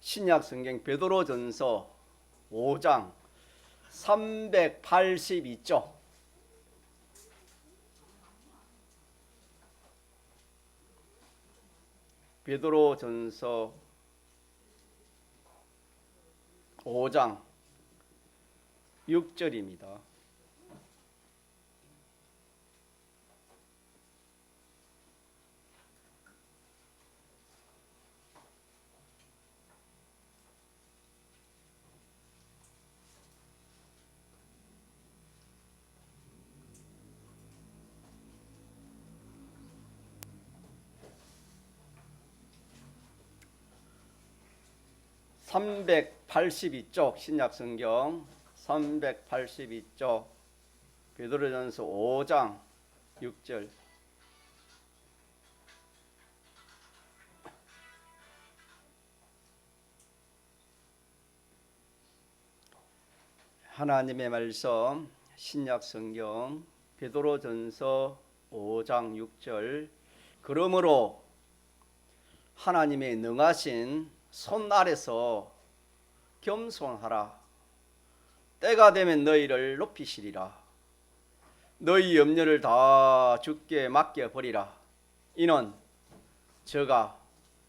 신약 성경 베드로전서 5장 382쪽. 베드로전서 5장 6절입니다. (382쪽) 신약성경 382쪽 베드로전서 5장 6절. 하나님의 말씀 신약성경 베드로전서 5장 6절. 그러므로 하나님의 능하신 손 아래서 겸손하라. 때가 되면 너희를 높이시리라. 너희 염려를 다 주께 맡겨버리라. 이는 저가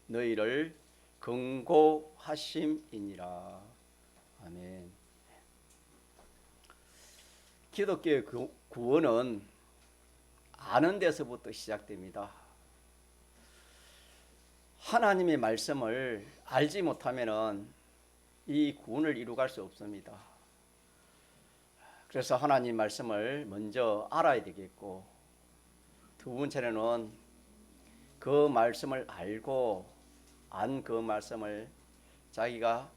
너희를 긍고하심이니라. 아멘. 기독교의 구원은 아는 데서부터 시작됩니다. 하나님의 말씀을 알지 못하면 이 구원을 이루갈 수 없습니다. 그래서 하나님 말씀을 먼저 알아야 되겠고, 두 번째로는 그 말씀을 알고 안 그 말씀을 자기가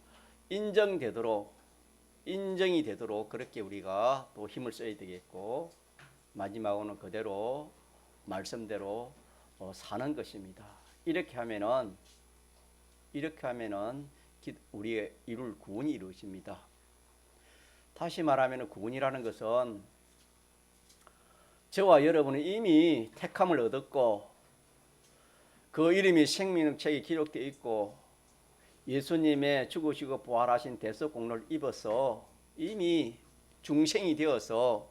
인정이 되도록 그렇게 우리가 또 힘을 써야 되겠고, 마지막으로는 그대로 말씀대로 사는 것입니다. 이렇게 하면은 우리의 이룰 구원이 이루어집니다. 다시 말하면 구원이라는 것은 저와 여러분은 이미 택함을 얻었고, 그 이름이 생명책에 기록되어 있고, 예수님의 죽으시고 부활하신 대속 공로를 입어서 이미 중생이 되어서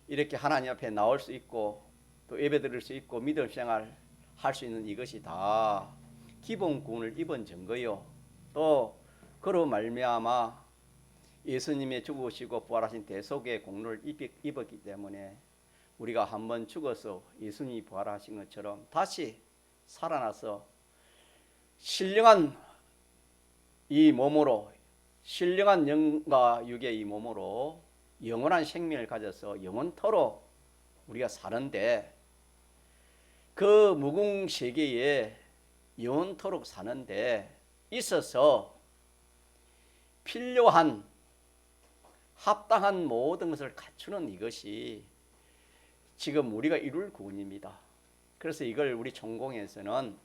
이렇게 하나님 앞에 나올 수 있고, 또 예배드릴 수 있고, 믿음 생활 할 수 있는 이것이 다 기본 구원을 입은 증거요. 또 그로 말미암아 예수님의 죽으시고 부활하신 대속의 공로를 입었기 때문에 우리가 한번 죽어서 예수님이 부활하신 것처럼 다시 살아나서 신령한 이 몸으로, 신령한 영과 육의 이 몸으로 영원한 생명을 가져서 영원토록 우리가 사는데, 그 무궁 세계에 영원토록 사는데 있어서 필요한 합당한 모든 것을 갖추는 이것이 지금 우리가 이룰 구원입니다. 그래서 이걸 우리 전공에서는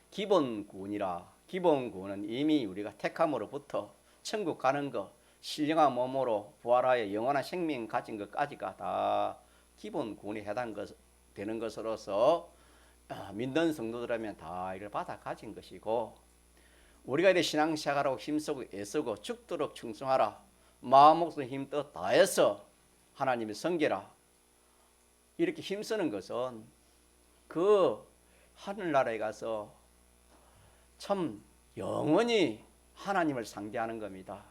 기본 구원이라, 기본 구원은 이미 우리가 택함으로부터 천국 가는 것, 신령한 몸으로 부활하여 영원한 생명 가진 것까지가 다 기본 구원에 해당되는 것으로서 믿는 성도들이라면 다 이걸 받아 가진 것이고, 우리가 이제 신앙 시작하라고 힘쓰고 애쓰고 죽도록 충성하라, 마음 목숨 힘껏 다해서 하나님의 섬기라, 이렇게 힘쓰는 것은 그 하늘나라에 가서 참 영원히 하나님을 상대하는 겁니다.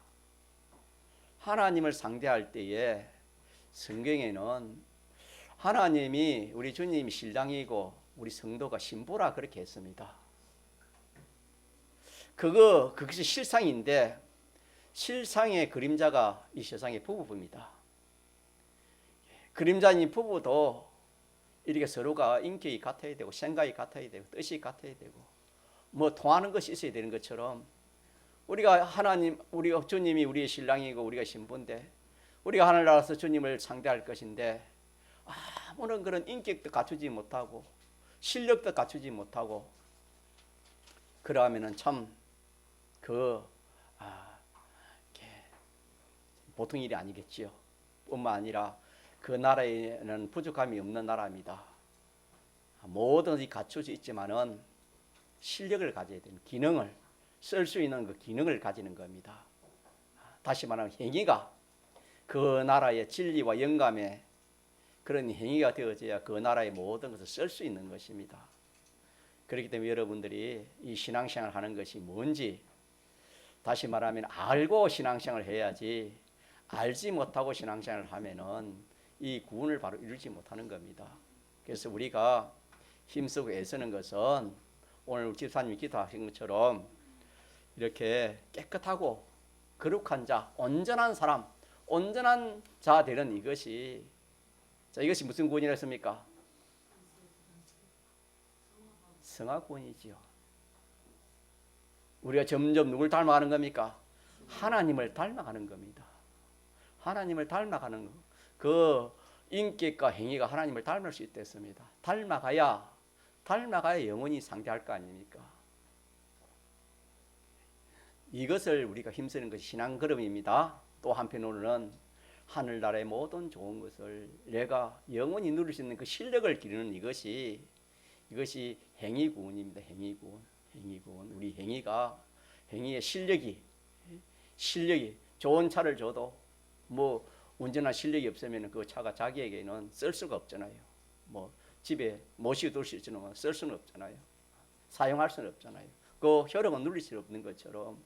하나님을 상대할 때에 성경에는 하나님이, 우리 주님이 신랑이고 우리 성도가 신부라 그렇게 했습니다. 그것이 실상인데, 실상의 그림자가 이 세상의 부부입니다. 그림자인 부부도 이렇게 서로가 인격이 같아야 되고, 생각이 같아야 되고, 뜻이 같아야 되고, 뭐 통하는 것이 있어야 되는 것처럼, 우리가 우리가 주님이 우리의 신랑이고 우리가 신부인데, 우리가 하늘나라에서 주님을 상대할 것인데 아무런 그런 인격도 갖추지 못하고 실력도 갖추지 못하고 그러면은 참 보통 일이 아니겠지요. 뿐만 아니라 그 나라에는 부족함이 없는 나라입니다. 모든 것이 갖춰져 있지만은 실력을 가져야 되는, 기능을, 쓸 수 있는 그 기능을 가지는 겁니다. 다시 말하면 행위가 그 나라의 진리와 영감의 그런 행위가 되어져야 그 나라의 모든 것을 쓸 수 있는 것입니다. 그렇기 때문에 여러분들이 이 신앙생활을 하는 것이 뭔지 다시 말하면 알고 신앙생활을 해야지 알지 못하고 신앙생활을 하면은 이 구원을 바로 이루지 못하는 겁니다. 그래서 우리가 힘쓰고 애쓰는 것은 오늘 집사님이 기도하신 것처럼 이렇게 깨끗하고 거룩한 자, 온전한 사람, 온전한 자 되는 이것이 자 이것이 무슨 구원이라 했습니까? 성화구원이지요. 우리가 점점 누굴 닮아가는 겁니까? 하나님을 닮아가는 겁니다. 하나님을 닮아가는 것. 그 인격과 행위가 하나님을 닮을 수 있겠습니다. 닮아가야 영원히 상대할 거 아닙니까? 이것을 우리가 힘쓰는 것이 신앙 걸음입니다. 또 한편으로는 하늘나라의 모든 좋은 것을 내가 영원히 누릴 수 있는 그 실력을 기르는 이것이 행위구원입니다. 행위구원. 우리 행위의 실력이 좋은 차를 줘도 뭐 운전할 실력이 없으면 그 차가 자기에게는 쓸 수가 없잖아요. 뭐 집에 모시고 둘 수 있지만 쓸 수는 없잖아요. 사용할 수는 없잖아요. 그 효력은 누릴 수 없는 것처럼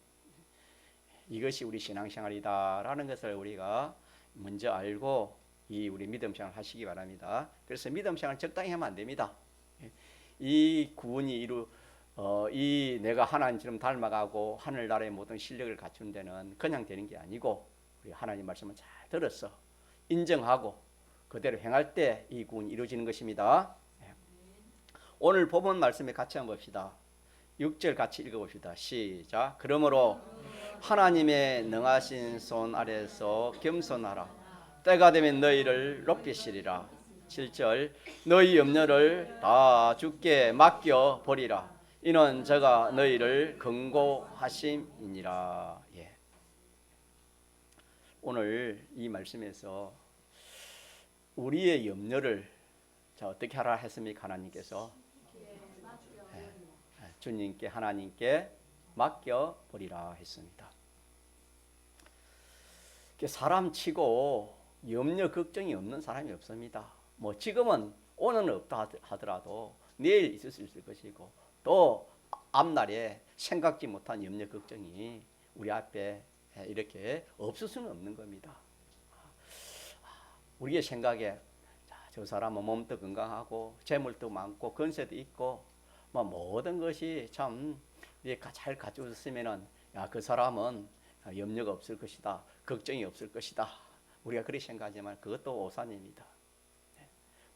이것이 우리 신앙생활이다라는 것을 우리가 먼저 알고 이 우리 믿음생활 하시기 바랍니다. 그래서 믿음생활 적당히 하면 안 됩니다. 이 구원이 이 내가 하나님처럼 닮아가고 하늘나라의 모든 실력을 갖춘 데는 그냥 되는 게 아니고 우리 하나님 말씀을 잘 들어서 인정하고 그대로 행할 때 이 구원이 이루어지는 것입니다. 오늘 본문 말씀에 같이 한번 봅시다. 6절 같이 읽어봅시다. 시작. 그러므로 하나님의 능하신 손 아래서 겸손하라. 때가 되면 너희를 높이시리라. 7절. 너희 염려를 다 주께 맡겨 버리라. 이는 저가 너희를 긍고하심이니라. 예. 오늘 이 말씀에서 우리의 염려를 자 어떻게 하라 했습니까? 하나님께서 주님께 하나님께 맡겨 버리라 했습니다. 사람치고 염려 걱정이 없는 사람이 없습니다. 뭐 지금은 오늘은 없다 하더라도 내일 있을 수 있을 것이고 또 앞날에 생각지 못한 염려 걱정이 우리 앞에 이렇게 없을 수는 없는 겁니다. 우리의 생각에 저 사람은 몸도 건강하고 재물도 많고 건세도 있고 뭐 모든 것이 참 잘 갖추었으면은 야, 그 사람은 염려가 없을 것이다, 걱정이 없을 것이다. 우리가 그렇게 생각하지만 그것도 오산입니다.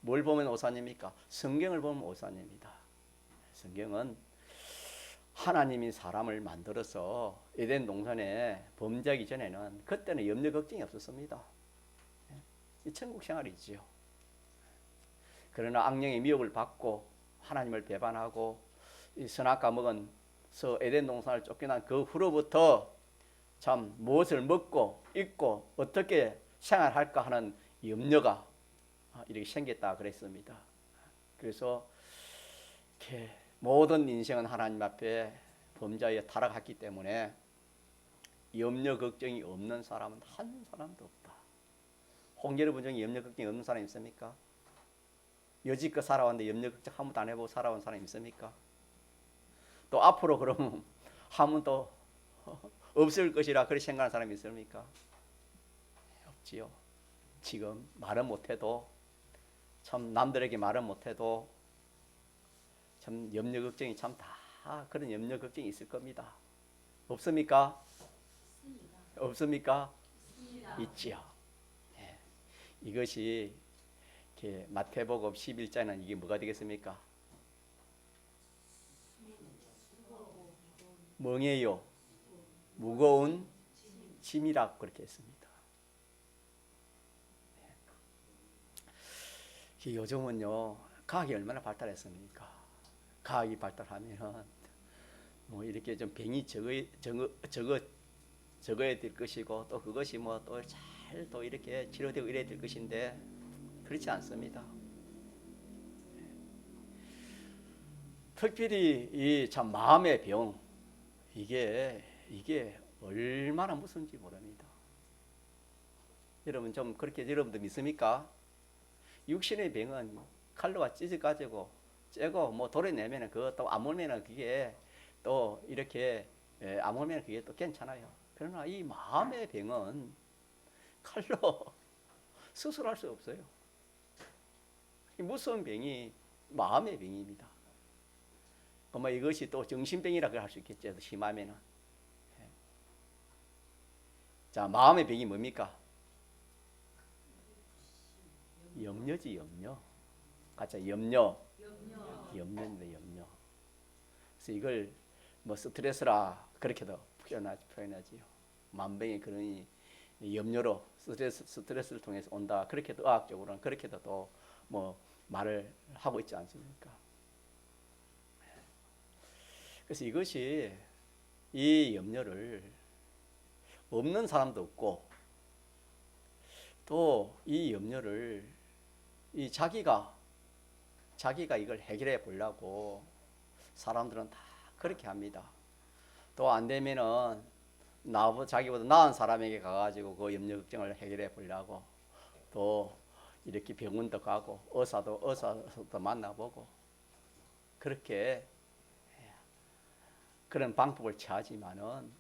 뭘 보면 오산입니까? 성경을 보면 오산입니다. 성경은 하나님이 사람을 만들어서 에덴 동산에 범죄하기 전에는 그때는 염려 걱정이 없었습니다. 이 천국 생활이지요. 그러나 악령의 미혹을 받고 하나님을 배반하고 이 선악과 먹은서 에덴 동산을 쫓겨난 그 후로부터 참 무엇을 먹고 입고 어떻게 생활할까 하는 염려가 이렇게 생겼다 그랬습니다. 그래서 이렇게 모든 인생은 하나님 앞에 범죄에 타락했기 때문에 염려 걱정이 없는 사람은 한 사람도 없다. 홍여러분 중에 염려 걱정이 없는 사람 있습니까? 여지껏 살아왔는데 염려 걱정 한 번도 안 해보고 살아온 사람 있습니까? 또 앞으로 그러면 한 번도 없을 것이라 그렇게 생각하는 사람이 있습니까? 없지요. 지금 말은 못해도 참 남들에게 말은 못해도 참 염려 걱정이 참 다 그런 염려 걱정이 있을 겁니다. 없습니까? 없습니까? 있지요. 네. 이것이 이렇게 마태복음 11장에는 이게 뭐가 되겠습니까? 멍에요. 무거운 짐이라고 그렇게 했습니다. 네. 요즘은요 과학이 얼마나 발달했습니까? 과학이 발달하면 뭐 이렇게 좀 병이 적어야 될 것이고 또 그것이 뭐 또 잘 또 이렇게 치료되고 이래야 될 것인데 그렇지 않습니다. 특별히 이 참 마음의 병, 이게 얼마나 무서운지 모릅니다. 여러분 좀 그렇게 여러분도 믿습니까? 육신의 병은 칼로가 찢어가지고 째고 뭐 도려내면은 그것도 아물면은 그게 또 이렇게 아물면 그게 또 괜찮아요. 그러나 이 마음의 병은 칼로 수술할 수 없어요. 이 무서운 병이 마음의 병입니다. 뭐 이것이 또 정신병이라고 할 수 있겠죠. 심하면은. 자, 마음의 병이 뭡니까? 염려지, 염려. 같이 염려인데 염려. 그래서 이걸 뭐 스트레스라 그렇게도 표현하지요. 만병의 그런 염려로 스트레스를 통해서 온다. 그렇게도 의학적으로는 그렇게도 또 뭐 말을 하고 있지 않습니까? 그래서 이것이 이 염려를 없는 사람도 없고 또 이 염려를 이 자기가 이걸 해결해 보려고 사람들은 다 그렇게 합니다. 또 안 되면은 자기보다 나은 사람에게 가가지고 그 염려 걱정을 해결해 보려고 또 이렇게 병원도 가고 의사도 만나보고 그렇게 그런 방법을 취하지만은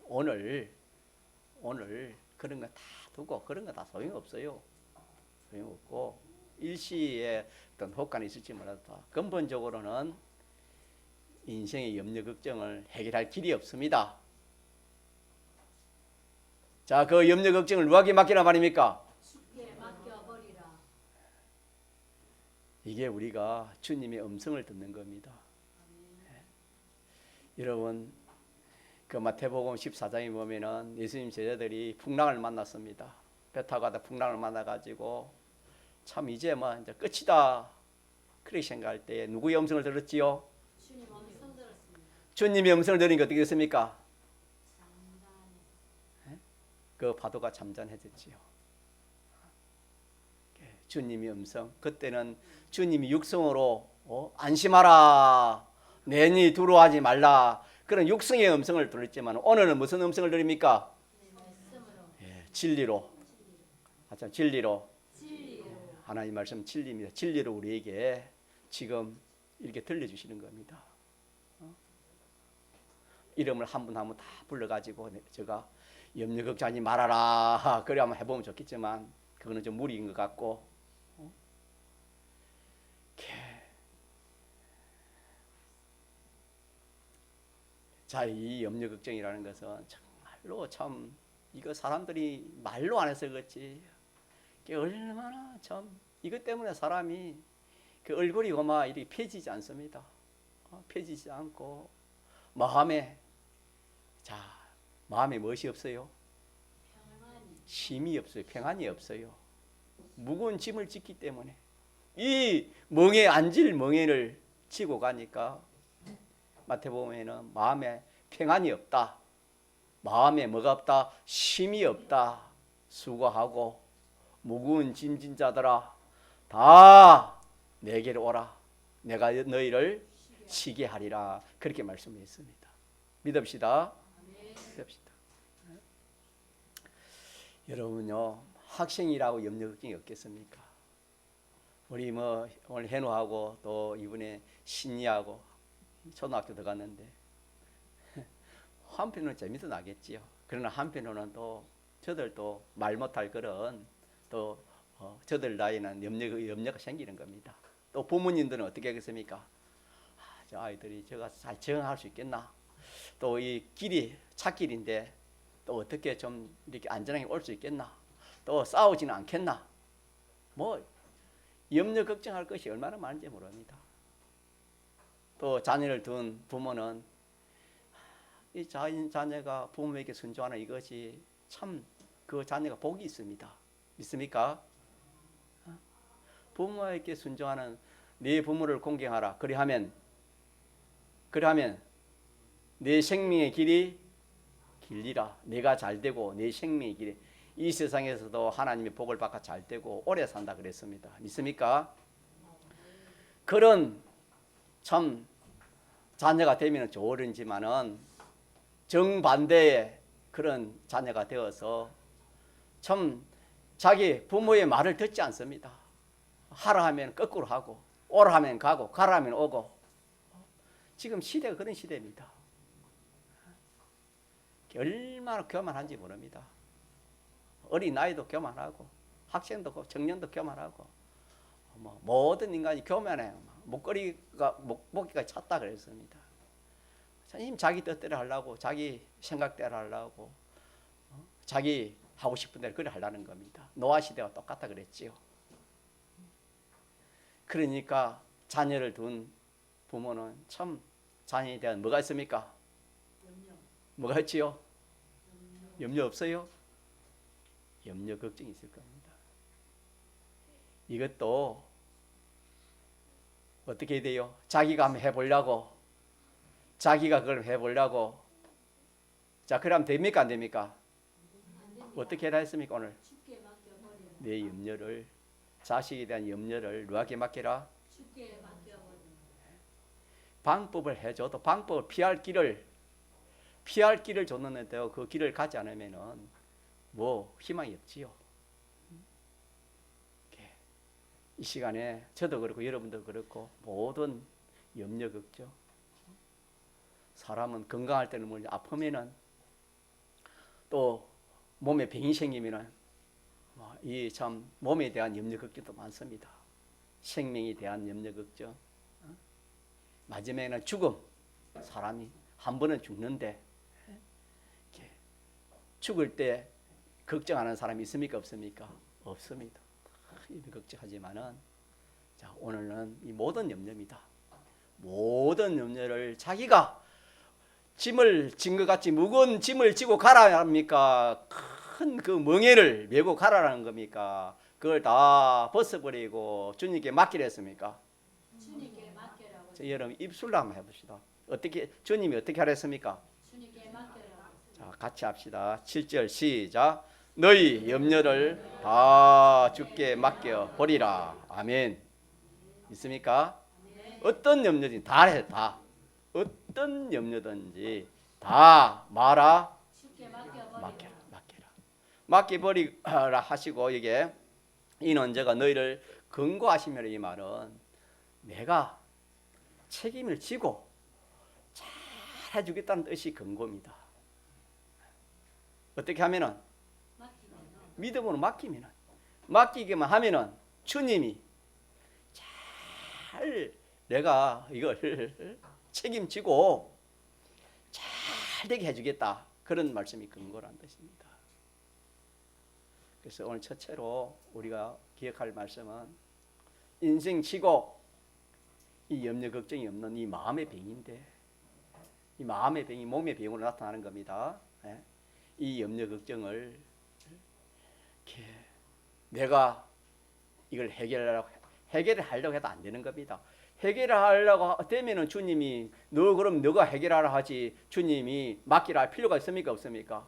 오늘 그런 거 다 두고 그런 거 다 소용없어요. 소용없고 일시에 어떤 효과는 있을지 몰라도 근본적으로는 인생의 염려 걱정을 해결할 길이 없습니다. 자, 그 염려 걱정을 누구에게 맡기라 말입니까? 주께 맡겨버리라. 이게 우리가 주님의 음성을 듣는 겁니다. 여러분 그 마태복음 14장에 보면은 예수님 제자들이 풍랑을 만났습니다. 배 타고 가다 풍랑을 만나가지고 참 이제 뭐 이제 끝이다 그렇게 생각할 때 누구의 음성을 들었지요? 주님 음성 들었습니다. 주님의 음성을 들으니까 어떻게 됐습니까? 그 파도가 잠잠해졌지요. 주님의 음성. 그때는 주님이 육성으로 안심하라, 내니 두려워하지 말라 그런 육성의 음성을 들었지만 오늘은 무슨 음성을 들립니까? 진리로. 진리로. 하나님 말씀 진리입니다. 진리로 우리에게 지금 이렇게 들려주시는 겁니다. 이름을 한 분 한 분 다 불러가지고 제가 염려 걱정하지 말아라 그래 한번 해보면 좋겠지만 그거는 좀 무리인 것 같고 자, 이 염려 걱정이라는 것은 정말로 참 이거 사람들이 말로 안 해서 그렇지 얼마나 참 이것 때문에 사람이 그 얼굴이 막 이렇게 펴지지 않습니다. 펴지지 않고 마음에 무엇이 없어요? 쉼이 없어요. 평안이 없어요. 무거운 짐을 짓기 때문에 이 앉을 멍에를 지고 가니까 마태복음에는 마음에 평안이 없다. 마음에 뭐가 없다? 쉼이 없다. 수고하고 무거운 짐진 자들아 다 내게로 오라. 내가 너희를 쉬게 하리라. 그렇게 말씀했습니다. 믿읍시다. 믿읍시다. 여러분요 학생이라고 염려 걱정이 없겠습니까? 우리 뭐 오늘 현우하고 또 이번에 신이하고 초등학교 들어갔는데 한편으로는 재미도 나겠지요. 그러나 한편으로는 또 저들도 말 못할 그런 또 저들 나이는 염려가 생기는 겁니다. 또 부모님들은 어떻게 하겠습니까? 저 아이들이 제가 잘 적응할 수 있겠나? 또 이 길이 찻길인데 또 어떻게 좀 이렇게 안전하게 올 수 있겠나? 또 싸우지는 않겠나? 뭐 염려 걱정할 것이 얼마나 많은지 모릅니다. 또 자녀를 둔 부모는 이 자녀가 부모에게 순종하는 이것이 참 그 자녀가 복이 있습니다. 믿습니까? 부모에게 순종하는 네 부모를 공경하라. 그리하면 내 생명의 길이 길리라. 내가 잘 되고 내 생명의 길이 이 세상에서도 하나님의 복을 받아 잘 되고 오래 산다 그랬습니다. 믿습니까? 그런 참 자녀가 되면 좋으련지만은 정반대의 그런 자녀가 되어서 참 자기 부모의 말을 듣지 않습니다. 하라 하면 거꾸로 하고 오라 하면 가고 가라 하면 오고. 지금 시대가 그런 시대입니다. 얼마나 교만한지 모릅니다. 어린아이도 교만하고 학생도 청년도 교만하고 모든 인간이 교만해요. 목걸이가 찼다 그랬습니다. 자기 뜻대로 하려고 자기 생각대로 하려고 자기 하고 싶은 대로 그래 하려는 겁니다. 노아 시대와 똑같다 그랬지요. 그러니까 자녀를 둔 부모는 참 자녀에 대한 뭐가 있습니까? 뭐가 있지요? 염려 없어요? 염려 걱정이 있을 겁니다. 이것도 어떻게 돼요? 자기가 한번 해보려고 자기가 그걸 해보려고 자 그러면 됩니까 안 됩니까? 어떻게 해라 했습니까 오늘? 주께 맡겨버리라. 내 염려를 자식에 대한 염려를 누구에게 맡기라? 주께 맡겨버리라. 방법을 해줘도 방법을 피할 길을 줬는데도 그 길을 가지 않으면은 뭐 희망이 없지요. 이 시간에 저도 그렇고 여러분도 그렇고 모든 염려 걱정. 사람은 건강할 때는 뭐 아프면은 또 몸에 병이 생기면은 이 참 몸에 대한 염려 걱정도 많습니다. 생명에 대한 염려 걱정. 마지막에는 죽음. 사람이 한 번은 죽는데 죽을 때 걱정하는 사람이 있습니까 없습니까? 없습니다. 걱정하지만은 자 오늘은 이 모든 염려입니다. 모든 염려를 자기가 짐을 진 것 같이 무거운 짐을 지고 가라 합니까? 큰 그 멍에를 메고 가라는 겁니까? 그걸 다 벗어버리고 주님께 맡기려 했습니까? 주님께 맡겨라고. 여러분 입술로 한번 해봅시다. 어떻게 주님이 어떻게 하라 했습니까? 주님께 맡겨라고. 자 같이 합시다. 7절 시작. 너희 염려를 다 주께 맡겨 버리라. 아멘. 있습니까? 어떤 염려든지 다 해. 다. 어떤 염려든지 다 마라. 주께 맡겨버리라. 맡겨라. 맡겨버리라 하시고 이게 이는 제가 너희를 권고하시면 이 말은 내가 책임을 지고 잘 해주겠다는 뜻이 권고입니다. 어떻게 하면은 믿음으로 맡기기만 하면은 주님이 잘 내가 이걸 책임지고 잘 되게 해주겠다 그런 말씀이 근거란 뜻입니다. 그래서 오늘 첫째로 우리가 기억할 말씀은 인생치고 이 염려 걱정이 없는 이 마음의 병인데 이 마음의 병이 몸의 병으로 나타나는 겁니다. 이 염려 걱정을 이렇게 내가 이걸 해결을 하려고 해도 안 되는 겁니다. 해결을 하려고 되면은 주님이 그럼 너가 해결하라 하지 주님이 맡기라 할 필요가 있습니까 없습니까?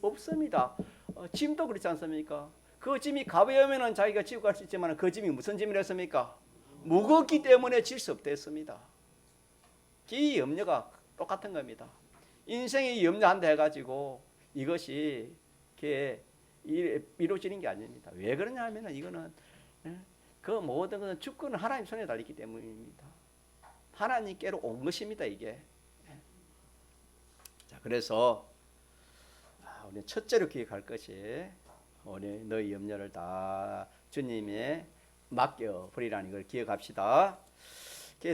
없습니다. 짐도 그렇지 않습니까? 그 짐이 가벼우면은 자기가 지고 갈 수 있지만 그 짐이 무슨 짐이랬습니까? 무겁기 때문에 질 수 없댔습니다. 이 염려가 똑같은 겁니다. 인생이 염려한다 해가지고 이것이 이루어지는 게 아닙니다. 왜 그러냐 하면 이거는 그 모든 것은 주권은 하나님 손에 달리기 때문입니다. 하나님께로 온 것입니다. 이게. 자 그래서 우리 첫째로 기억할 것이 우리 너희 염려를 다 주님에 맡겨 버리라는 걸 기억합시다.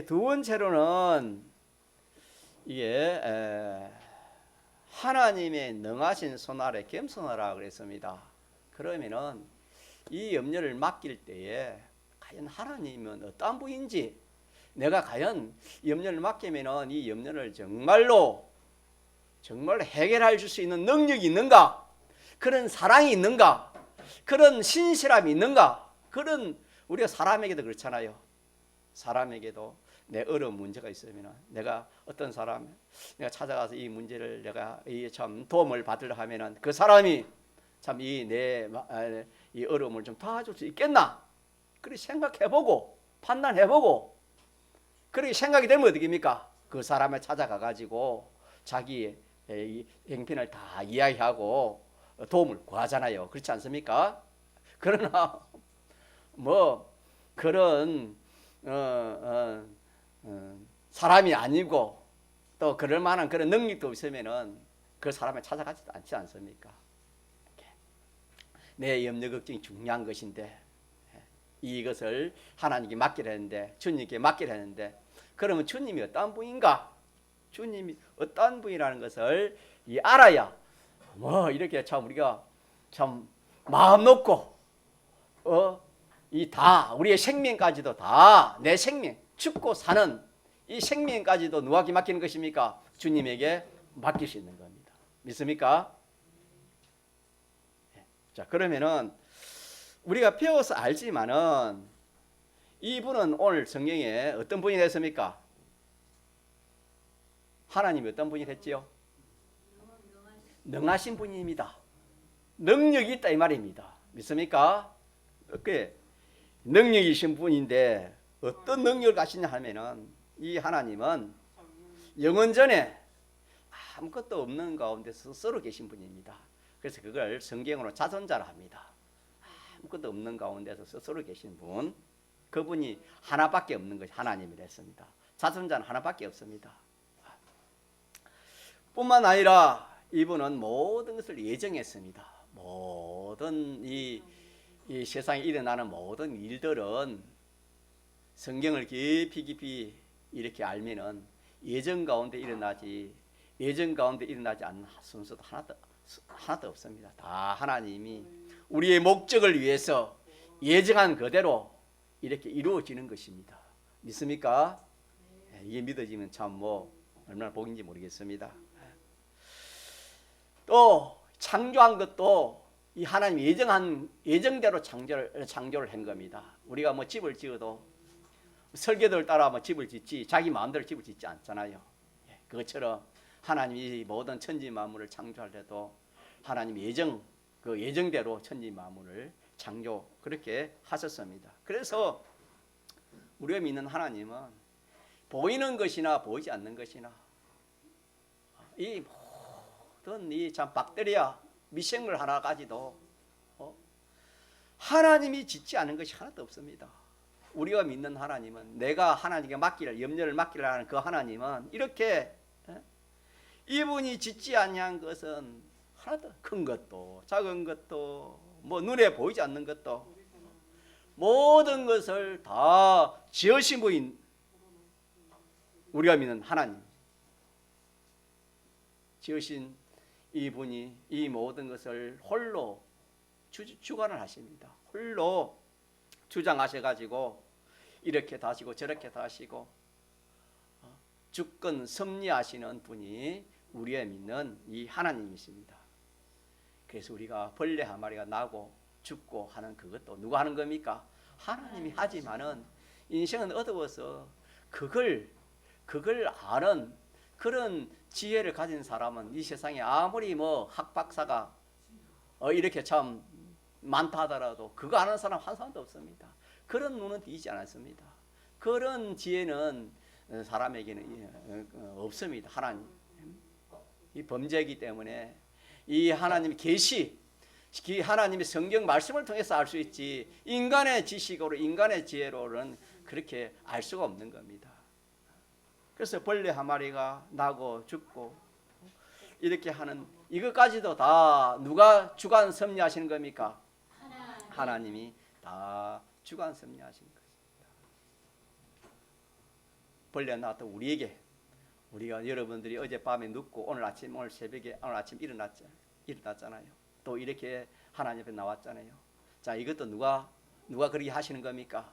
두 번째로는 이게 하나님의 능하신 손 아래 겸손하라 그랬습니다. 그러면은 이 염려를 맡길 때에 과연 하나님은 어떠한 분인지 내가 과연 염려를 맡기면은 이 염려를 정말로 해결해 줄 수 있는 능력이 있는가? 그런 사랑이 있는가? 그런 신실함이 있는가? 그런 우리가 사람에게도 그렇잖아요. 사람에게도 내 어려운 문제가 있으면 내가 어떤 사람 내가 찾아가서 이 문제를 내가 참 도움을 받으려 하면은 그 사람이 참 이 어려움을 좀 도와줄 수 있겠나? 그렇게 생각해보고 판단해보고 그렇게 생각이 되면 어떻게 됩니까? 그 사람을 찾아가 가지고 자기의 이 형편을 다 이야기하고 도움을 구하잖아요. 그렇지 않습니까? 그러나 뭐 그런 사람이 아니고 또 그럴 만한 그런 능력도 없으면은 그 사람을 찾아가지도 않지 않습니까? 내 염려 걱정이 중요한 것인데 이것을 하나님께 맡기려 했는데 주님께 맡기려 했는데 그러면 주님이 어떤 분인가? 주님이 어떤 분이라는 것을 알아야 뭐 이렇게 참 우리가 참 마음 놓고 이 다 우리의 생명까지도 다 내 생명 죽고 사는 이 생명까지도 누구에게 맡기는 것입니까? 주님에게 맡길 수 있는 겁니다. 믿습니까? 자, 그러면은 우리가 배워서 알지만은 이분은 오늘 성경에 어떤 분이 됐습니까? 하나님이 어떤 분이 됐지요? 능하신 분입니다. 능력이 있다 이 말입니다. 믿습니까? 그 능력이신 분인데 어떤 능력을 가시냐 하면은 이 하나님은 영원전에 아무것도 없는 가운데 스스로 계신 분입니다. 그래서 그걸 성경으로 자존자라 합니다. 아무것도 없는 가운데서 스스로 계신 분, 그분이 하나밖에 없는 것이 하나님이랬습니다. 자존자는 하나밖에 없습니다. 뿐만 아니라 이분은 모든 것을 예정했습니다. 모든 이 세상에 일어나는 모든 일들은 성경을 깊이 이렇게 알면은 예정 가운데 일어나지 않는 순서도 하나도 없습니다. 다 하나님이 우리의 목적을 위해서 예정한 그대로 이렇게 이루어지는 것입니다. 믿습니까? 이게 믿어지면 참 뭐 얼마나 복인지 모르겠습니다. 또 창조한 것도 이 하나님 예정대로 창조를 한 겁니다. 우리가 뭐 집을 지어도 설계도를 따라 뭐 집을 짓지 자기 마음대로 집을 짓지 않잖아요. 그것처럼 하나님이 모든 천지 만물을 창조할 때도 하나님 그 예정대로 천지 만물을 창조 그렇게 하셨습니다. 그래서 우리가 믿는 하나님은 보이는 것이나 보이지 않는 것이나 이 모든 이 참 박테리아 미생물 하나까지도 하나님이 짓지 않은 것이 하나도 없습니다. 우리가 믿는 하나님은 내가 하나님께 염려를 맡기려 하는 그 하나님은 이렇게 이분이 짓지 아니한 것은 하나도 큰 것도 작은 것도 뭐 눈에 보이지 않는 것도 모든 것을 다 지으신 분인 우리가 믿는 하나님 지으신 이분이 이 모든 것을 홀로 주관을 하십니다. 홀로 주장하셔가지고 이렇게 다시고 저렇게 다시고 주권 섭리하시는 분이 우리의 믿는 이 하나님이십니다. 그래서 우리가 벌레 한 마리가 나고 죽고 하는 그것도 누가 하는 겁니까? 하나님이 하지만은 인생은 어두워서 그걸 아는 그런 지혜를 가진 사람은 이 세상에 아무리 뭐 학박사가 이렇게 참 많다 하더라도 그거 아는 사람 한 사람도 없습니다. 그런 눈은 띄지 않았습니다. 그런 지혜는 사람에게는 없습니다. 하나님 이 범죄이기 때문에 이 하나님의 계시 하나님의 성경 말씀을 통해서 알 수 있지 인간의 지식으로 인간의 지혜로는 그렇게 알 수가 없는 겁니다. 그래서 벌레 한 마리가 나고 죽고 이렇게 하는 이것까지도 다 누가 주관 섭리하시는 겁니까? 하나님이 다 주관 섭리하시는 것입니다. 벌레 나왔다 우리에게 우리가 여러분들이 어젯밤에 눕고 오늘 새벽에 오늘 아침 일어났잖아요. 또 이렇게 하나님 앞에 나왔잖아요. 자, 이것도 누가 그렇게 하시는 겁니까?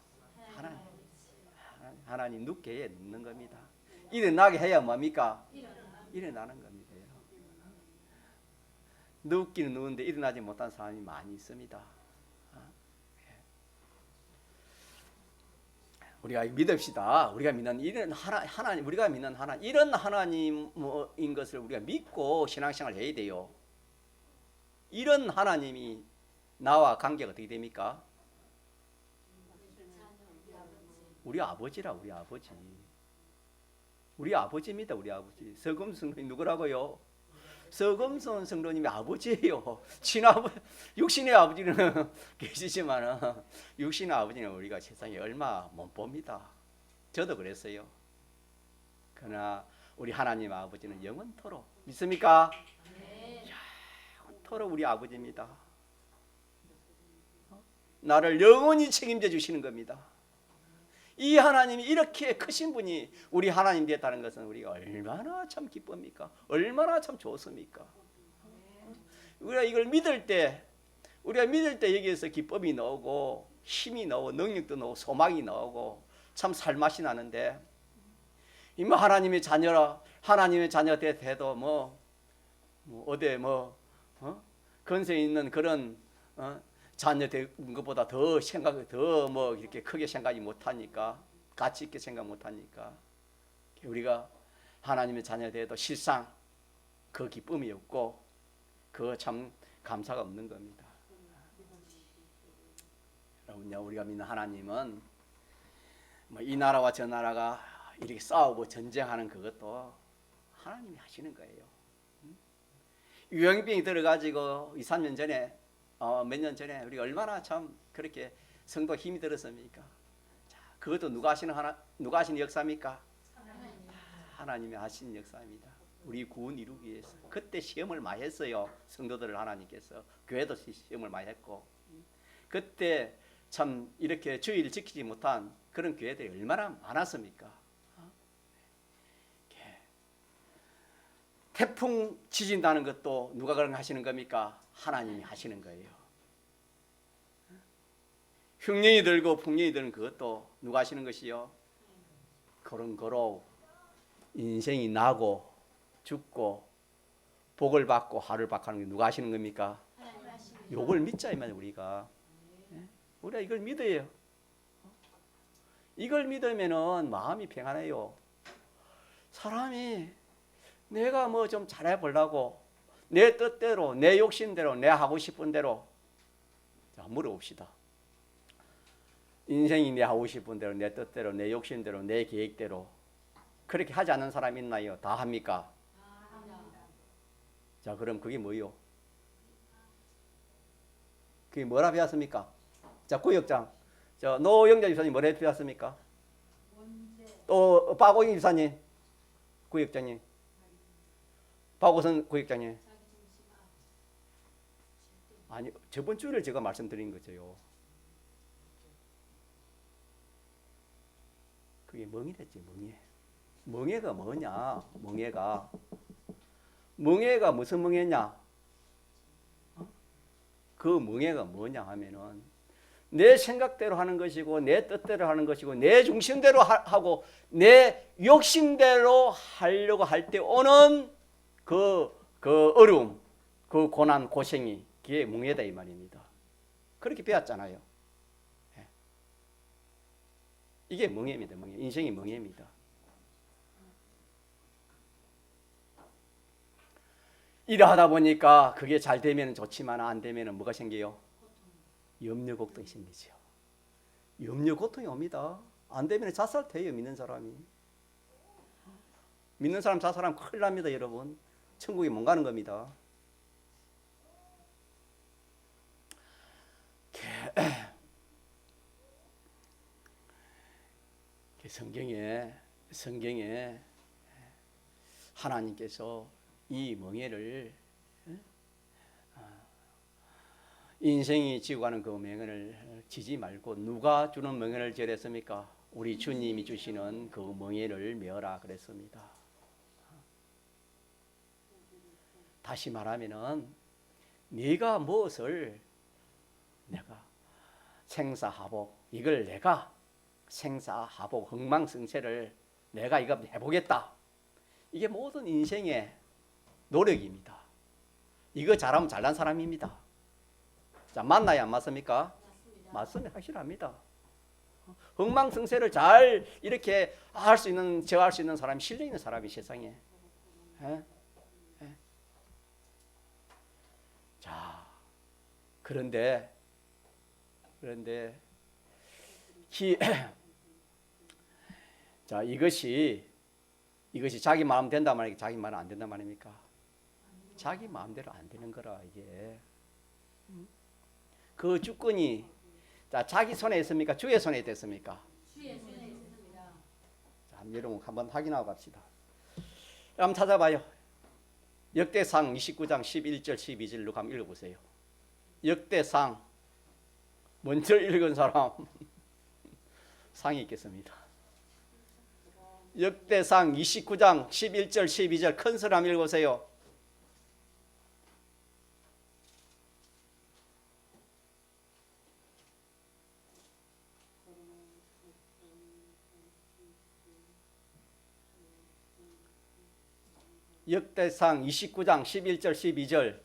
하나님 눕게 해 눕는 겁니다. 일어나게 해야 뭡니까? 일어나는 겁니다. 눕기는 누운데 일어나지 못한 사람이 많이 있습니다. 우리가 믿읍시다. 우리가 믿는 이런 하나님, 우리가 믿는 하나님, 이런 하나님인 것을 우리가 믿고 신앙생활을 해야 돼요. 이런 하나님이 나와 관계가 어떻게 됩니까? 우리 아버지라, 우리 아버지. 우리 아버지입니다, 우리 아버지. 서금성이 누구라고요? 서금선 성도님이 아버지예요. 육신의 아버지는 계시지만은 육신의 아버지는 우리가 세상에 얼마 못 봅니다. 저도 그랬어요. 그러나 우리 하나님 아버지는 영원토록 믿습니까? 영원토록 우리 아버지입니다. 나를 영원히 책임져 주시는 겁니다. 이 하나님이 이렇게 크신 분이 우리 하나님 되었다는 것은 우리가 얼마나 참 기쁩니까? 얼마나 참 좋습니까? 우리가 이걸 믿을 때 여기에서 기쁨이 나오고 힘이 나오고 능력도 나오고 소망이 나오고 참 살맛이 나는데 이모 하나님의 자녀라 하나님의 자녀 돼도 어디 건세 있는 그런 자녀 된 것보다 더 생각 더 이렇게 크게 생각이 못하니까 가치 있게 생각 못하니까 우리가 하나님의 자녀 돼도 실상 그 기쁨이 없고 그 참 감사가 없는 겁니다. 여러분요, 우리가 믿는 하나님은 이 나라와 저 나라가 이렇게 싸우고 전쟁하는 그것도 하나님이 하시는 거예요. 유행병이 들어가지고 2, 3년 전에 몇 년 전에 우리가 얼마나 참 그렇게 성도 힘이 들었습니까? 자, 그것도 누가 하시는 역사입니까? 하나님이 하신 역사입니다. 우리 구원 이루기 위해서 그때 시험을 많이 했어요. 성도들을 하나님께서 교회도 시험을 많이 했고 그때 참 이렇게 주의를 지키지 못한 그런 교회들이 얼마나 많았습니까? 태풍 지진다는 것도 누가 그런 거 하시는 겁니까? 하나님이 하시는 거예요. 흉년이 들고 풍년이 드는 그것도 누가 하시는 것이요? 그런 거로 인생이 나고 죽고 복을 받고 하를 받고 하는 게 누가 하시는 겁니까? 요걸 믿자 이 말이에요. 우리가 이걸 믿어요. 이걸 믿으면은 마음이 평안해요. 사람이 내가 좀 잘해 보려고 내 뜻대로 내 욕심대로 내 하고 싶은 대로 자, 물어봅시다. 인생이 내 하고 싶은 대로 내 뜻대로 내 욕심대로 내 계획대로 그렇게 하지 않는 사람 있나요? 다 합니까? 자, 그럼 그게 뭐요? 그게 뭐라 배웠습니까? 자, 구역장. 저 노영자 집사님 뭐라 배웠습니까? 또 박오영 집사님 구역장님. 박오선 구역장님. 아니, 저번 주를 제가 말씀드린 거죠. 그게 멍이랬지, 멍해. 멍해가 뭐냐? 멍해가 무슨 멍해냐? 그 멍해가 뭐냐 하면은 내 생각대로 하는 것이고 내 뜻대로 하는 것이고 내 중심대로 하고 내 욕심대로 하려고 할 때 오는 그 어려움, 그 고난, 고생이 그게 멍해다 이 말입니다. 그렇게 배웠잖아요. 이게 멍해입니다. 멍해. 인생이 멍해입니다. 일하다 보니까 그게 잘 되면 좋지만 안 되면 뭐가 생겨요? 염려, 걱정이 생기죠. 염려, 고통이 옵니다. 안 되면 자살돼요. 믿는 사람이. 믿는 사람 자살하면 큰일 납니다. 여러분. 천국에 못 가는 겁니다. 성경에 하나님께서 이 멍에를 인생이 지고 가는 그 멍에를 지지 말고 누가 주는 멍에를 절했습니까? 우리 주님이 주시는 그 멍에를 메어라 그랬습니다. 다시 말하면은 네가 무엇을 내가 생사하복 이걸 내가 생사하복 흥망성쇠를 내가 이거 해보겠다. 이게 모든 인생의 노력입니다. 이거 잘하면 잘난 사람입니다. 자, 맞나요? 안 맞습니까? 맞습니다. 확실합니다. 흥망성쇠를 잘 이렇게 할 수 있는, 저할 수 있는 사람이 실력 있는 사람이 세상에. 자, 그런데 자, 이것이 자기 마음 된다 말이니까 자기 마음 안 된다 말입니까? 자기 마음대로 안 되는 거라 이게. 그 주권이 자기 손에 있습니까? 주의 손에 있습니까? 주의 손에 있습니다. 자, 여러분 한번 확인하고 갑시다. 한번 찾아봐요. 역대상 29장 11절 12절로 한번 읽어보세요. 역대상 먼저 읽은 사람 상이 있겠습니다. 역대상 29장 11절 12절 큰 소리 한번 읽어보세요. 역대상 29장 11절 12절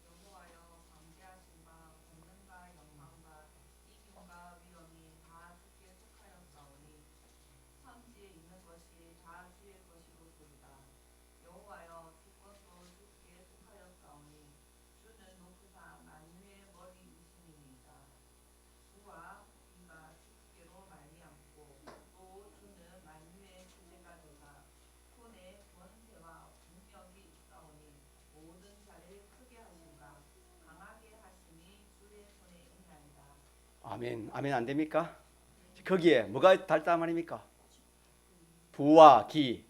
여호와여 광대하신 바 권능과 영광과 이김과 위엄이 다 주께 속하였사오니 삼지에 있는 것이 다 주의 것이로소이다. 여호와여 주권도 주께 속하였사오니 주는 높으사 만유의 머리이시니이다. 주와 비가 주께로 말미암고 또 주는 만유의 주제가 되사 손에 권세와 능력이 있사오니 모든 자를 크게 하신가 강하게 하심이 주의 손에 있나이다. 아멘. 아멘 안 됩니까? 거기에 뭐가 달다 말입니까? 부와 기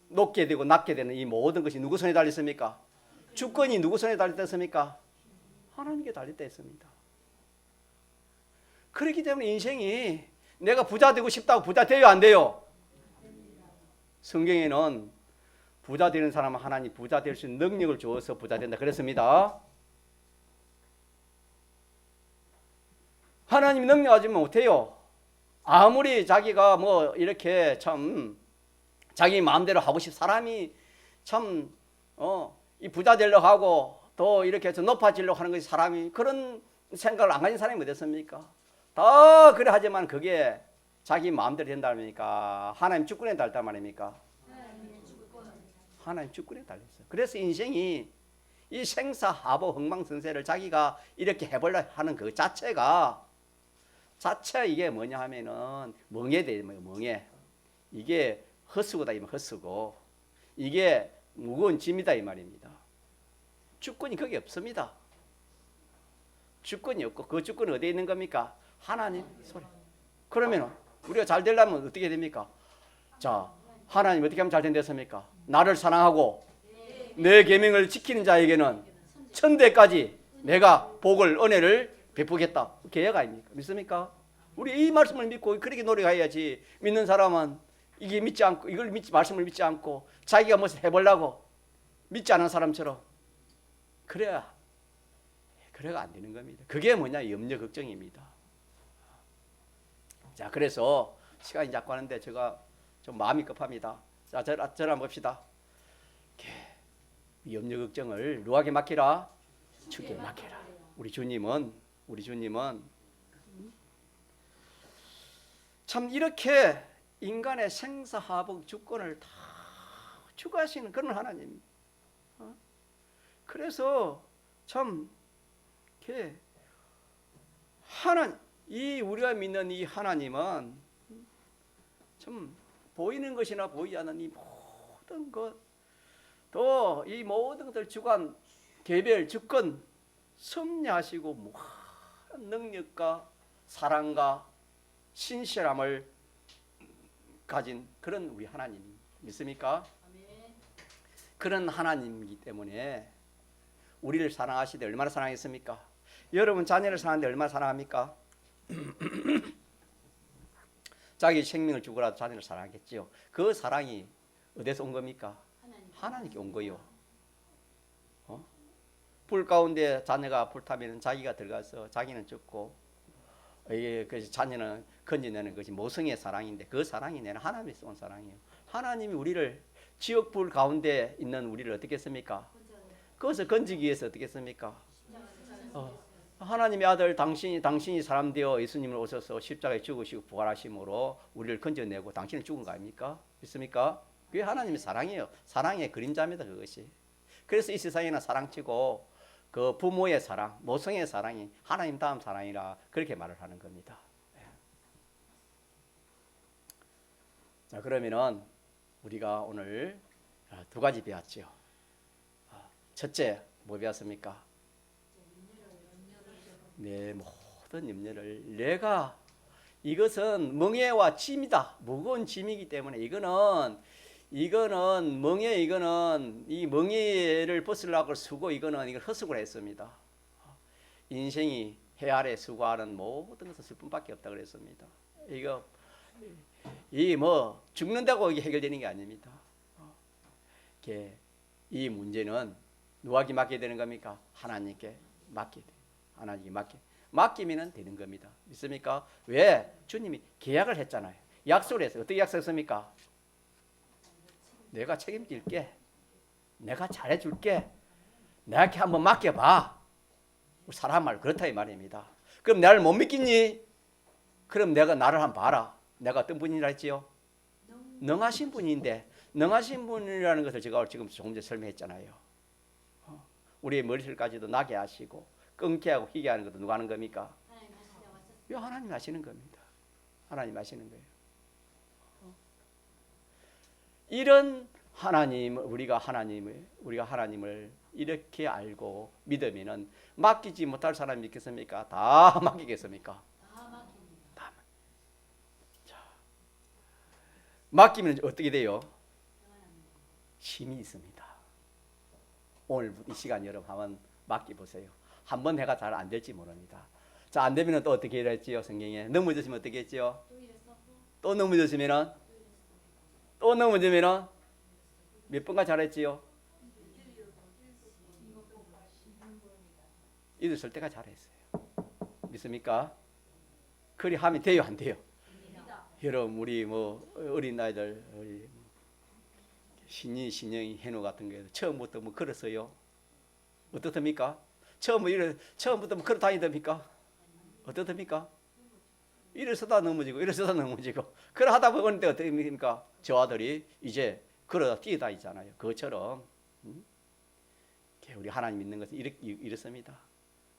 높게 되고 낮게 되는 이 모든 것이 누구 손에 달려 있습니까? 주권이 누구 손에 달려 있습니까? 하나님께 달려 있습니다. 그렇기 때문에 인생이 내가 부자 되고 싶다고 부자 돼요 안 돼요? 성경에는 부자 되는 사람은 하나님 부자 될 수 있는 능력을 주어서 부자 된다 그랬습니다. 하나님이 능력하지 못해요. 아무리 자기가 뭐 이렇게 참 자기 마음대로 하고 싶은 사람이 참 이 부자 되려고 하고 또 이렇게 해서 높아지려고 하는 것이 사람이 그런 생각을 안 가진 사람이 어딨습니까? 다 그래 하지만 그게 자기 마음대로 된다니까 하나님 주권에 달단 말입니까? 하나님 주권에 달렸어요. 그래서 인생이 이 생사하복 흥망성쇠를 자기가 이렇게 해보려 하는 그 자체가 이게 뭐냐 하면은 멍해돼 멍해. 이게 헛수고다 이면 헛수고 이게 무거운 짐이다 이 말입니다. 주권이 거기 없습니다. 주권이 없고 그 주권은 어디에 있는 겁니까? 하나님 손에. 그러면 우리가 잘 되려면 어떻게 됩니까? 자, 하나님 어떻게 하면 잘 된댔습니까? 나를 사랑하고 내 계명을 지키는 자에게는 천대까지 내가 복을 은혜를 베푸겠다. 계약 아닙니까? 믿습니까? 우리 이 말씀을 믿고 그렇게 노력해야지. 믿는 사람은 이게 믿지 않고 이걸 말씀을 믿지 않고 자기가 무엇을 해보려고 믿지 않은 사람처럼 그래야 안 되는 겁니다. 그게 뭐냐? 염려 걱정입니다. 자, 그래서 시간이 자꾸 하는데 제가 좀 마음이 급합니다. 자, 저를 한번 봅시다. 염려 걱정을 누구에게 맡기라? 주께 맡겨라. 우리 주님은 참 이렇게 인간의 생사하복 주권을 다 주관하시는 그런 하나님. 그래서 참 이렇게 이 우리가 믿는 이 하나님은 참 보이는 것이나 보이지 않는 이 모든 것, 또 이 모든 것들 주관, 개별, 주권 섭리하시고 무한 능력과 사랑과 신실함을 가진 그런 우리 하나님 믿습니까? 그런 하나님이기 때문에 우리를 사랑하시되 얼마나 사랑했습니까? 여러분 자녀를 사랑하는데 얼마나 사랑합니까? 자기 생명을 주고라도 자녀를 사랑하겠지요. 그 사랑이 어디서 온 겁니까? 하나님께 온 거요. 불 가운데 자녀가 불타면 자기가 들어가서 자기는 죽고 그 자녀는 건져내는 것이 모성의 사랑인데 그 사랑이 내는 하나님에서 온 사랑이에요. 하나님이 우리를 지옥 불 가운데 있는 우리를 어떻게 했습니까? 그것을 건지기 위해서 어떻게 했습니까? 하나님의 아들 당신이 사람 되어 예수님을 오셔서 십자가에 죽으시고 부활하심으로 우리를 건져내고 당신은 죽은 거 아닙니까? 믿습니까? 그게 하나님의 사랑이에요. 사랑의 그림자입니다. 그것이. 그래서 이 세상에는 사랑치고 그 부모의 사랑, 모성의 사랑이 하나님 다음 사랑이라 그렇게 말을 하는 겁니다. 자, 그러면은 우리가 오늘 두 가지 배웠죠. 첫째, 뭐 배웠습니까? 내 모든 염려를 내가 이것은 멍에와 짐이다. 무거운 짐이기 때문에 이거는 멍에 이거는 이 멍에를 벗으려고 쓰고 이걸 헛수고를 했습니다. 인생이 해 아래 수고하는 모든 것은 슬픔밖에 없다 그랬습니다. 이거 이 뭐 죽는다고 이게 해결되는 게 아닙니다. 이 문제는 누구에게 맡게 되는 겁니까? 하나님께 맡게 돼. 하나님께 맡기면 되는 겁니다. 믿습니까? 왜? 주님이 계약을 했잖아요. 약속을 했어요. 어떻게 약속했습니까? 내가 책임질게. 내가 잘해줄게. 내게 한번 맡겨봐. 사람 말 그렇다 이 말입니다. 그럼 나를 못 믿겠니? 그럼 내가 나를 한번 봐라. 내가 어떤 분이라 했지요? 능하신 분인데 능하신 분이라는 것을 제가 지금 조금 전에 설명했잖아요. 우리의 머리털까지도 나게 하시고 끊게 하고 희게 하는 것도 누가 하는 겁니까? 이 하나님 하시는 겁니다. 하나님 하시는 거예요. 이런 하나님 우리가 하나님을 이렇게 알고 믿으면은 맡기지 못할 사람이 있겠습니까? 다 맡기겠습니까? 다. 자, 맡기면 어떻게 돼요? 힘이 있습니다. 오늘 이 시간 여러분 한번 맡겨 보세요. 한번 해가 잘 안 될지 모릅니다. 자, 안 되면 또 어떻게 했지요? 성경에 넘어졌으면 어떻게 했지요? 또 넘어졌으면은 또 넘어지면은 몇 번가 잘했지요? 일어설 때가 잘했어요. 믿습니까? 그리 하면 돼요, 안 돼요? 여러분 우리 뭐 어린 아이들 우리 신영이 해노 같은 게 처음부터 뭐 걸었어요? 어떻습니까? 처음부터 뭐 걸어 다니답니까? 어떻습니까? 일어서다 넘어지고 그러 하다 보는데 어떻게 됩니까? 저 아들이 이제 걸어다 뛰어다니잖아요. 그것처럼 우리 하나님 믿는 것은 이렇습니다.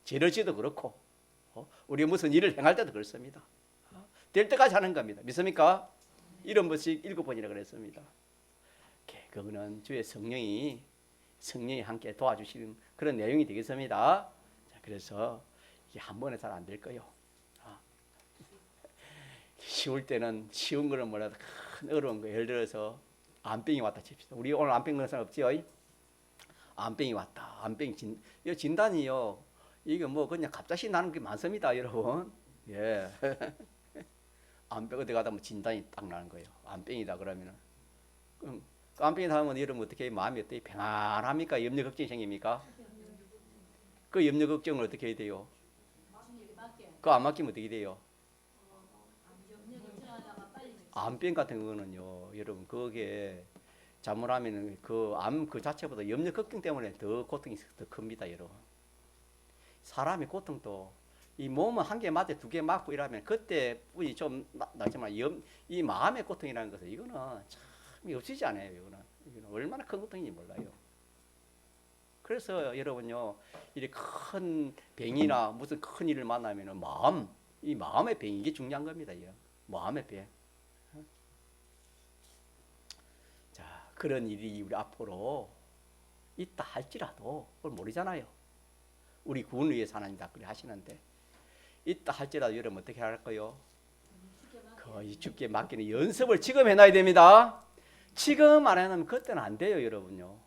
죄를 지도 그렇고 우리 무슨 일을 행할 때도 그렇습니다. 될 때까지 하는 겁니다. 믿습니까? 7번씩 7번이라 그랬습니다. 그거는 주의 성령이 함께 도와주시는 그런 내용이 되겠습니다. 자, 그래서 이게 한 번에 잘 안 될 거예요. 쉬울 때는 쉬운 거는 몰라도 큰 어려운 거 예를 들어서 암병이 왔다 칩시다. 우리 오늘 암병 그런 사람 없지요? 암병이 왔다. 암병 진단이요. 이게 뭐 그냥 갑자기 나는 게 많습니다, 여러분. 예. 암병 어디 가다 뭐 진단이 딱 나는 거예요. 암병이다 그러면은. 암병이다 하면 여러분 어떻게 마음이 어떻게 평안합니까? 염려 걱정이 생깁니까? 그 염려 걱정을 어떻게 해야 돼요? 그거 안 맡기면 어떻게 돼요? 암병 같은 거는요, 여러분 그게 잘못하면 그 암 그 자체보다 염려 걱정 때문에 더 고통이 더 큽니다, 여러분. 사람의 고통도 이 몸은 한 개 맞에 두 개 맞고 이러면 그때 뿐이 좀 나지만 이 마음의 고통이라는 것은 이거는 참 없이지 않아요. 이거는 얼마나 큰 고통인지 몰라요. 그래서 여러분요, 이렇게 큰 병이나 무슨 큰 일을 만나면은 이 마음의 병 이게 중요한 겁니다. 마음의 병. 자, 그런 일이 우리 앞으로 있다 할지라도 그걸 모르잖아요. 우리 구원을 위해서 하나님 다 그래 하시는데 있다 할지라도 여러분 어떻게 할까요? 거의 죽게 맡기는 연습을 지금 해놔야 됩니다. 지금 안 해놓으면 그때는 안 돼요, 여러분요.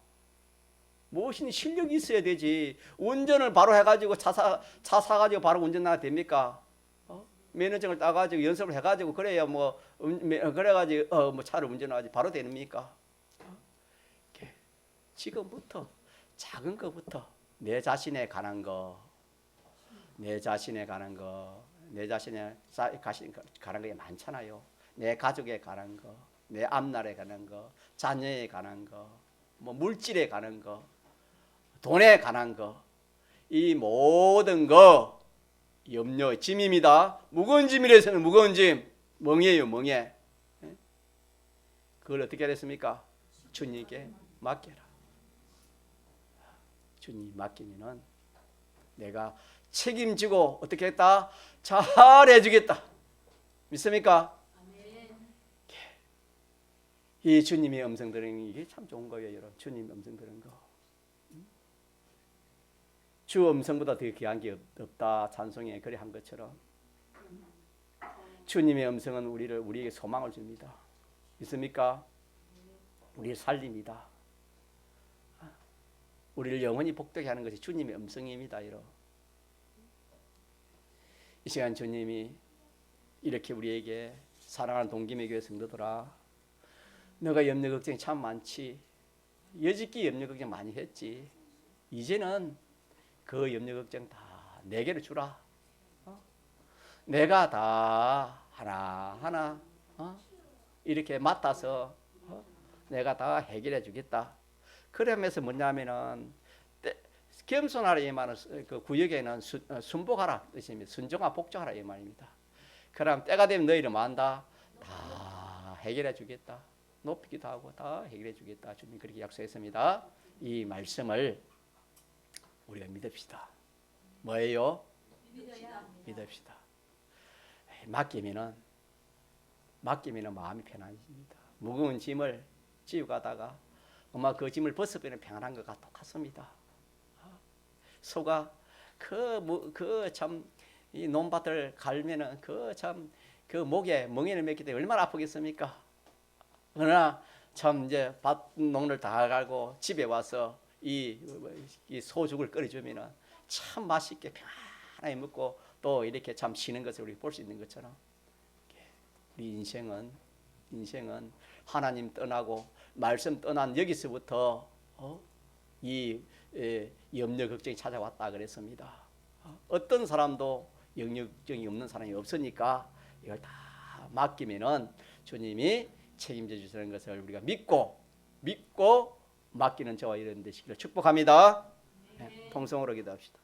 무엇이든 실력이 있어야 되지. 운전을 바로 해가지고 차 사가지고 바로 운전하면 됩니까? 면허증을 따가지고 연습을 해가지고 그래야 뭐 그래가지고 뭐 차를 운전하지 바로 됩니까? 지금부터 작은 것부터 내 자신에 관한 거, 내 자신에 관한 게 많잖아요. 내 가족에 관한 거, 내 앞날에 관한 거, 자녀에 관한 거, 뭐 물질에 관한 거, 돈에 관한 거, 이 모든 거 염려의 짐입니다. 무거운 짐이라서는 무거운 짐, 멍에요, 멍에. 그걸 어떻게 했습니까? 주님께 맡겨라. 주님 맡기면은 내가 책임지고 어떻게 했다? 잘해주겠다. 믿습니까? 이 주님의 음성 들은 이게 참 좋은 거예요, 여러분. 주님 음성 들은 거. 주 음성보다 더 귀한 게 없다. 찬송에 그래 한 것처럼 주님의 음성은 우리에게 소망을 줍니다. 믿습니까? 우리를 살립니다. 우리를 영원히 복되게 하는 것이 주님의 음성입니다, 여러분. 이 시간 주님이 이렇게 우리에게 사랑하는 동기매 교회 성도들아, 너가 염려 걱정이 참 많지. 여지기 염려 걱정 많이 했지. 이제는 그 염려 걱정 다 내게로 주라. 내가 다 하나하나 이렇게 맡아서 내가 다 해결해 주겠다. 그러면서 뭐냐면은 겸손하라 이 말은 그 구역에는 순복하라 뜻입니다. 순종하 복종하라 이 말입니다. 그럼 때가 되면 너희를 만다 다 해결해 주겠다. 높이기도 하고 다 해결해 주겠다. 주님 그렇게 약속했습니다. 이 말씀을 우리가 믿읍시다. 뭐예요? 믿읍시다. 맡기면은 마음이 편안해집니다. 무거운 짐을 지고 가다가 엄마 그 짐을 벗으면 평안한 것과 똑같습니다. 소가 그 참 이 논밭을 갈면은 그 목에 멍에를 맺기 때문에 얼마나 아프겠습니까? 그러나 참 이제 밭 농을 다 갈고 집에 와서 이 소죽을 끓여주면은 참 맛있게 편안하게 먹고 또 이렇게 참 쉬는 것을 우리 볼 수 있는 것처럼 우리 인생은 하나님 떠나고 말씀 떠난 여기서부터 이 염려 걱정이 찾아왔다 그랬습니다. 어떤 사람도 염려 걱정이 없는 사람이 없으니까 이걸 다 맡기면은 주님이 책임져 주시는 것을 우리가 믿고 맡기는 저와 이런 되시기를 축복합니다. 통성으로 기도합시다.